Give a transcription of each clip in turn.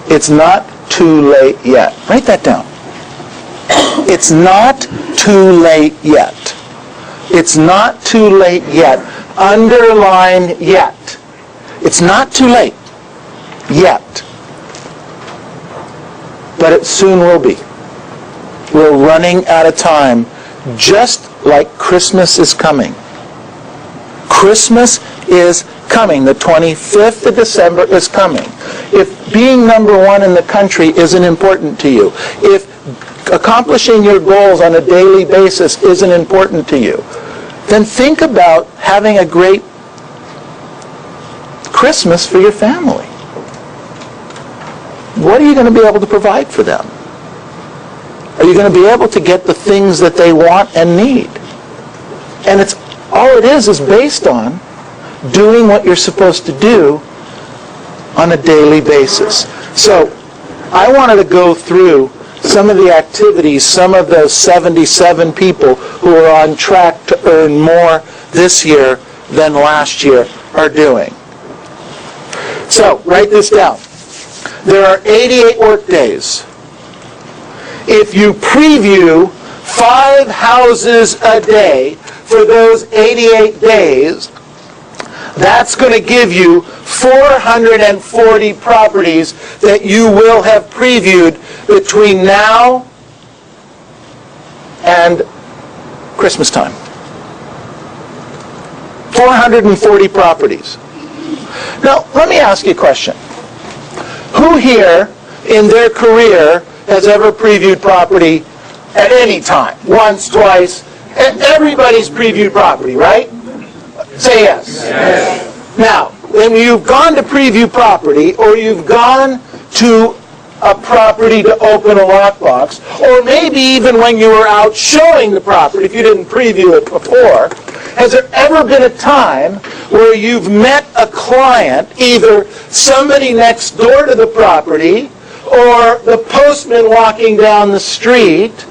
It's not too late yet. Write that down. It's not too late yet. It's not too late yet. Underline yet. It's not too late yet. But it soon will be. We're running out of time, just like Christmas is coming. Christmas is coming. The 25th of December is coming. If being number one in the country isn't important to you, if accomplishing your goals on a daily basis isn't important to you, then think about having a great Christmas for your family. What are you going to be able to provide for them? Are you going to be able to get the things that they want and need? And it's all it is based on doing what you're supposed to do on a daily basis. So I wanted to go through some of the activities some of those 77 people who are on track to earn more this year than last year are doing. So write this down. There are 88 work days. If you preview 5 houses a day for those 88 days, that's going to give you 440 properties that you will have previewed between now and Christmas time. 440 properties. Now, let me ask you a question. Who here in their career has ever previewed property at any time? Once, twice? Everybody's previewed property, right? Say yes. Yes. Now, when you've gone to preview property, or you've gone to a property to open a lockbox, or maybe even when you were out showing the property, if you didn't preview it before, has there ever been a time where you've met a client, either somebody next door to the property, or the postman walking down the street,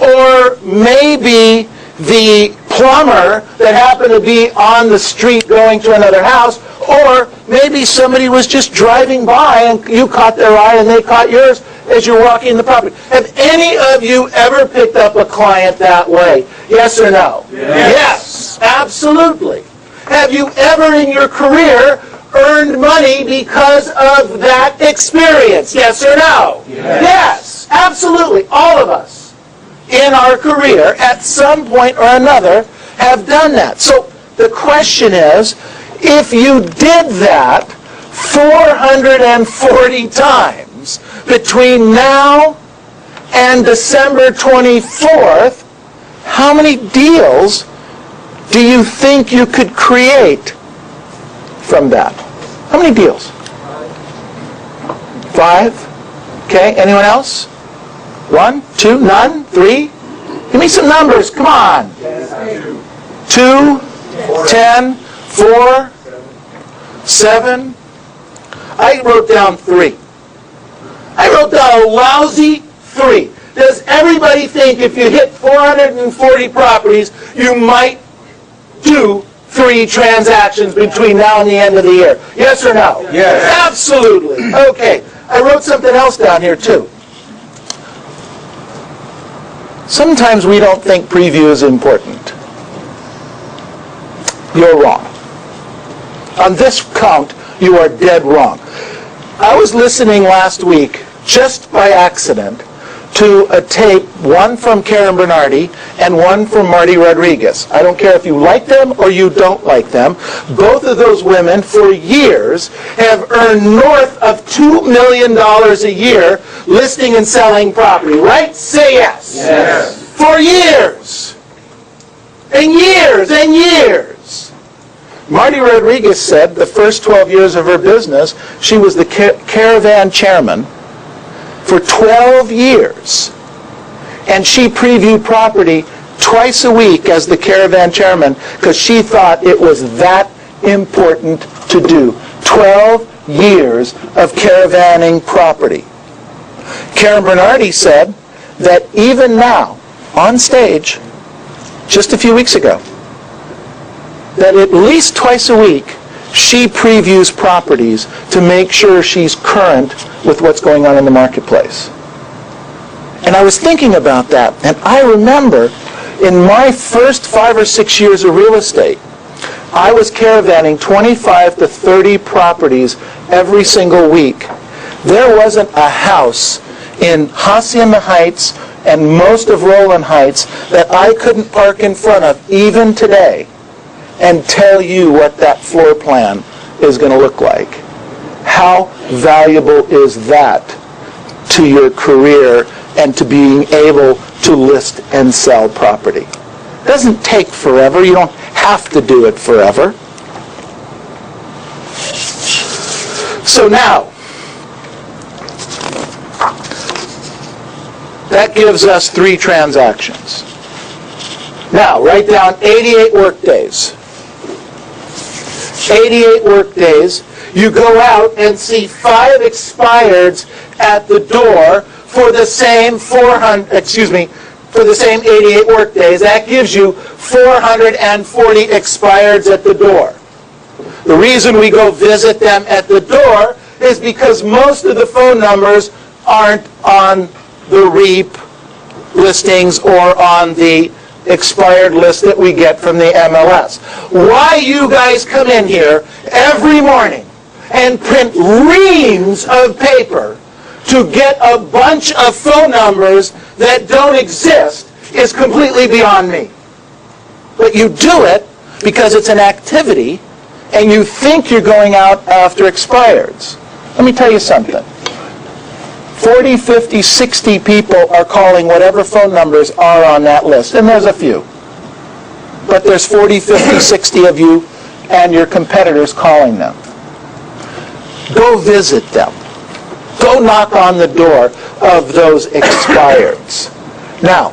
or maybe the plumber that happened to be on the street going to another house, or maybe somebody was just driving by and you caught their eye and they caught yours as you're walking the property. Have any of you ever picked up a client that way? Yes or no? Yes, absolutely. Have you ever in your career earned money because of that experience? Yes or no? Yes, absolutely. All of us in our career at some point or another have done that. So the question is, if you did that 440 times between now and December 24th, how many deals do you think you could create from that? How many deals? 5? Okay, anyone else? 1, 2, none, 3? Give me some numbers, come on. 2, 10, 4, 7. I wrote down 3. I wrote down a lousy 3. Does everybody think if you hit 440 properties, you might do 3 transactions between now and the end of the year? Yes or no? Yes. Absolutely. Okay. I wrote something else down here too. Sometimes we don't think preview is important. You're wrong. On this count, you are dead wrong. I was listening last week, just by accident, to a tape, one from Karen Bernardi and one from Marty Rodriguez. I don't care if you like them or you don't like them. Both of those women, for years, have earned north of $2 million a year listing and selling property. Right? Say yes. Yes. For years. And years and years. Marty Rodriguez said the first 12 years of her business, she was the caravan chairman for 12 years. And she previewed property twice a week as the caravan chairman because she thought it was that important to do. 12 years of caravanning property. Karen Bernardi said that even now, on stage, just a few weeks ago, that at least twice a week, she previews properties to make sure she's current with what's going on in the marketplace. And I was thinking about that, and I remember in my first 5 or 6 years of real estate, I was caravanning 25 to 30 properties every single week. There wasn't a house in Hacienda Heights and most of Rowland Heights that I couldn't park in front of, even today, and tell you what that floor plan is going to look like. How valuable is that to your career and to being able to list and sell property? It doesn't take forever. You don't have to do it forever. So now, that gives us 3 transactions. Now, write down 88 work days. 88 work days. You go out and see 5 expireds at the door for the same for the same 88 work days. That gives you 440 expireds at the door. The reason we go visit them at the door is because most of the phone numbers aren't on the REAP listings or on the expired list that we get from the MLS. Why you guys come in here every morning and print reams of paper to get a bunch of phone numbers that don't exist is completely beyond me. But you do it because it's an activity and you think you're going out after expireds. Let me tell you something. 40, 50, 60 people are calling whatever phone numbers are on that list, and there's a few. But there's 40, 50, 60 of you and your competitors calling them. Go visit them. Go knock on the door of those expireds. Now,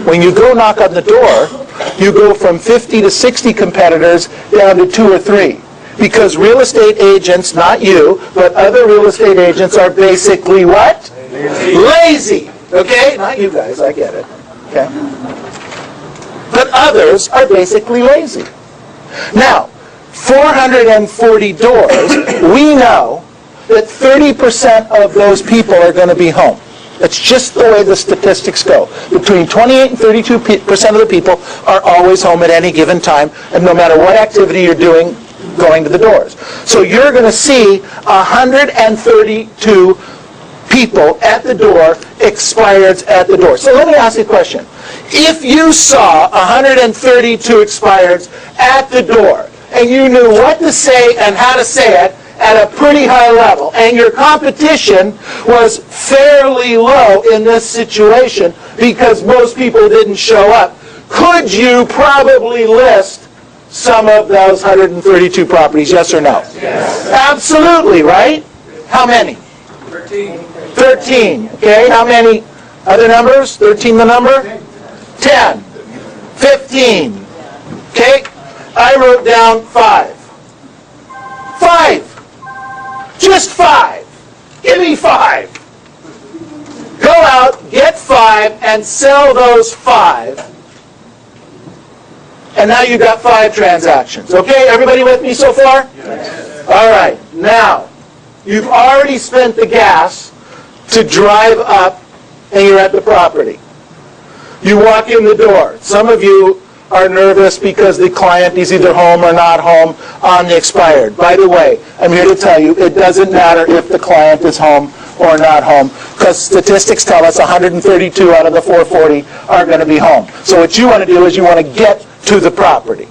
when you go knock on the door, you go from 50 to 60 competitors down to 2 or 3. Because real estate agents, not you, but other real estate agents are basically what? Lazy. Okay? Not you guys, I get it. Okay? But others are basically lazy. Now, 440 doors, we know that 30% of those people are going to be home. That's just the way the statistics go. Between 28 and 32% of the people are always home at any given time, and no matter what activity you're doing, going to the doors. So you're going to see 132 people at the door, expireds at the door. So let me ask you a question. If you saw 132 expireds at the door, and you knew what to say and how to say it at a pretty high level, and your competition was fairly low in this situation because most people didn't show up, could you probably list some of those 132 properties, yes or no? Yes. Absolutely, right? How many? 13. 13. Okay, how many other numbers? 13 the number? 10. 15. Okay, I wrote down 5. 5. Just 5. Give me 5. Go out, get 5, and sell those 5. And now you've got 5 transactions. Okay, everybody with me so far? Yes. All right, now, you've already spent the gas to drive up, and you're at the property. You walk in the door. Some of you are nervous because the client is either home or not home on the expired. By the way, I'm here to tell you, it doesn't matter if the client is home or not home, because statistics tell us 132 out of the 440 are going to be home. So what you want to do is you want to get to the property.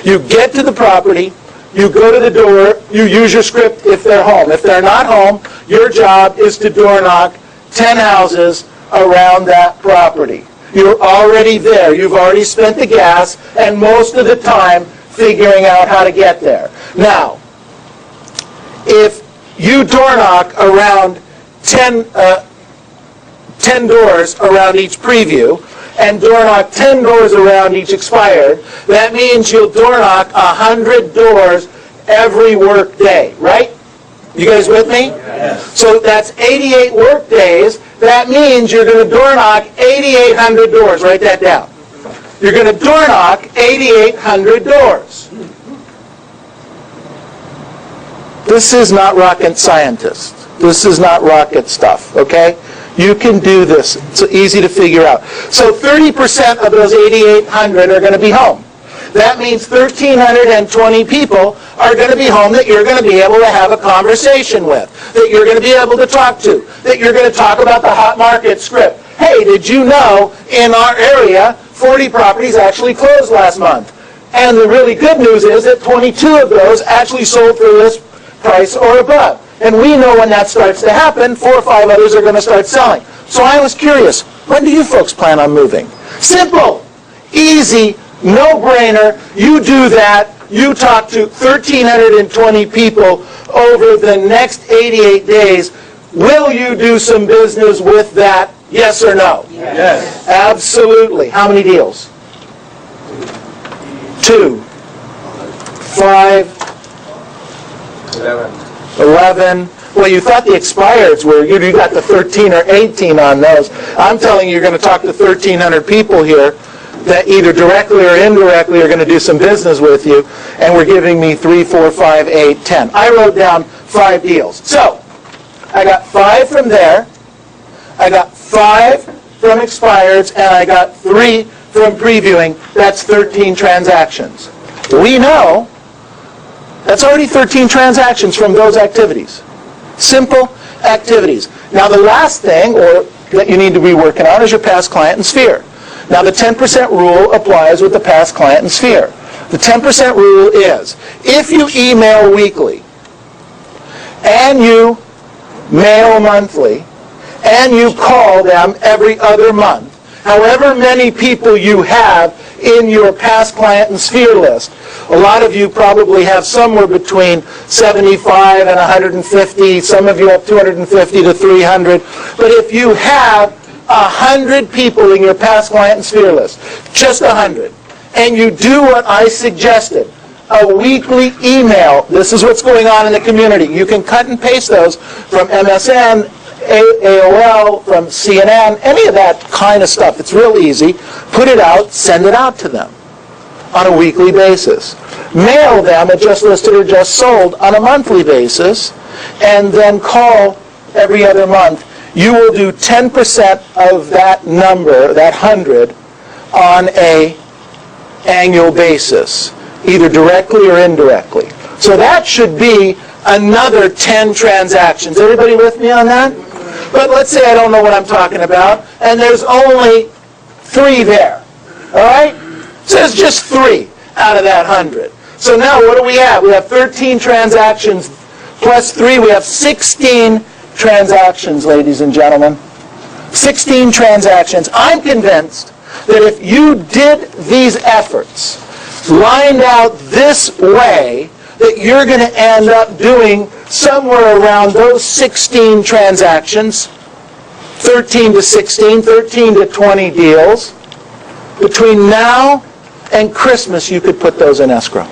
You get to the property, you go to the door, you use your script if they're home. If they're not home, your job is to door knock 10 houses around that property. You're already there. You've already spent the gas and most of the time figuring out how to get there. Now, if you door knock around 10 doors around each preview, and door knock 10 doors around each expired, that means you'll door knock 100 doors every work day, right? You guys with me? Yes. So that's 88 work days. That means you're going to door knock 8,800 doors. Write that down. You're going to door knock 8,800 doors. This is not rocket scientist. This is not rocket stuff, okay? You can do this. It's easy to figure out. So 30% of those 8,800 are going to be home. That means 1,320 people are going to be home that you're going to be able to have a conversation with, that you're going to be able to talk to, that you're going to talk about the hot market script. Hey, did you know in our area 40 properties actually closed last month? And the really good news is that 22 of those actually sold for list price or above. And we know when that starts to happen, 4 or 5 others are going to start selling. So I was curious, when do you folks plan on moving? Simple, easy, no-brainer. You do that. You talk to 1,320 people over the next 88 days. Will you do some business with that? Yes or no? Yes. Absolutely. How many deals? 2, 5, 11. Well, you thought the expireds were, you got the 13 or 18 on those. I'm telling you, you're going to talk to 1,300 people here that either directly or indirectly are going to do some business with you, and we're giving me 3, 4, 5, 8, 10. I wrote down 5 deals. So, I got 5 from there, I got 5 from expireds, and I got 3 from previewing. That's 13 transactions. We know that's already 13 transactions from those activities. Simple activities. Now the last thing that you need to be working on is your past client and sphere. Now the 10% rule applies with the past client and sphere. The 10% rule is, if you email weekly, and you mail monthly, and you call them every other month, however many people you have in your past client and sphere list. A lot of you probably have somewhere between 75 and 150. Some of you have 250 to 300. But if you have 100 people in your past client and sphere list, just 100, and you do what I suggested, a weekly email, this is what's going on in the community. You can cut and paste those from MSN, AOL, from CNN, any of that kind of stuff. It's real easy. Put it out, send it out to them on a weekly basis. Mail them a just listed or just sold on a monthly basis, and then call every other month. You will do 10% of that number, that 100, on a annual basis, either directly or indirectly. So that should be another 10 transactions. Everybody with me on that? But let's say I don't know what I'm talking about, and there's only 3 there. All right? So there's just 3 out of that 100. So now what do we have? We have 13 transactions plus 3. We have 16 transactions, ladies and gentlemen. 16 transactions. I'm convinced that if you did these efforts, lined out this way, that you're going to end up doing somewhere around those 16 transactions, 13 to 16, 13 to 20 deals. Between now and Christmas, you could put those in escrow.